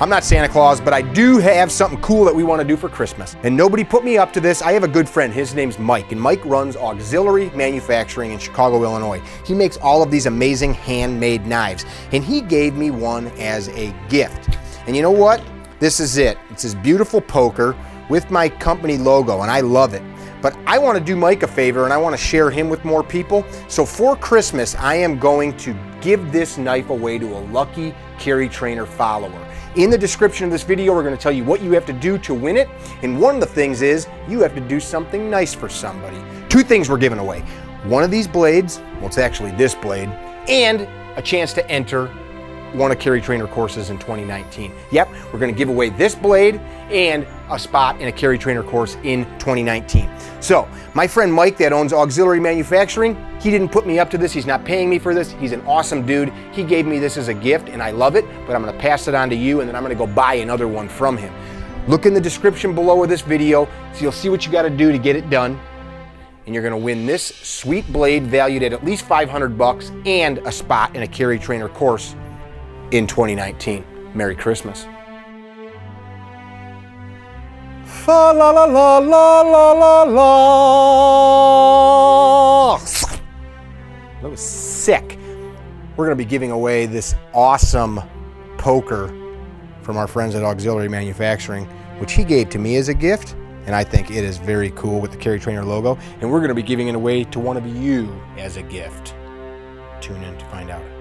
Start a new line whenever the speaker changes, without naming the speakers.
I'm not Santa Claus, but I do have something cool that we want to do for Christmas. And nobody put me up to this. I have a good friend. His name's Mike, and Mike runs Auxiliary Manufacturing in Chicago, Illinois. He makes all of these amazing handmade knives, and he gave me one as a gift. And you know what? This is it. It's this beautiful poker with my company logo, and I love it. But I want to do Mike a favor, and I want to share him with more people. So for Christmas, I am going to give this knife away to a lucky Carry Trainer follower. In the description of this video, we're going to tell you what you have to do to win it. And one of the things is you have to do something nice for somebody. Two things we're giving away. One of these blades, well, it's actually this blade, and a chance to enter one of Carry Trainer courses in 2019. Yep, we're going to give away this blade and a spot in a Carry Trainer course in 2019. So my friend Mike that owns Auxiliary Manufacturing, he didn't put me up to this. He's not paying me for this. He's an awesome dude. He gave me this as a gift and I love it, but I'm going to pass it on to you and then I'm going to go buy another one from him. Look in the description below of this video so you'll see what you got to do to get it done. And you're going to win this sweet blade valued at least 500 bucks and a spot in a Carry Trainer course in 2019. Merry Christmas. Fa la la la la la la la. That was sick. We're going to be giving away this awesome poker from our friends at Auxiliary Manufacturing, which he gave to me as a gift, and I think it is very cool with the Carry Trainer logo, and we're going to be giving it away to one of you as a gift. Tune in to find out.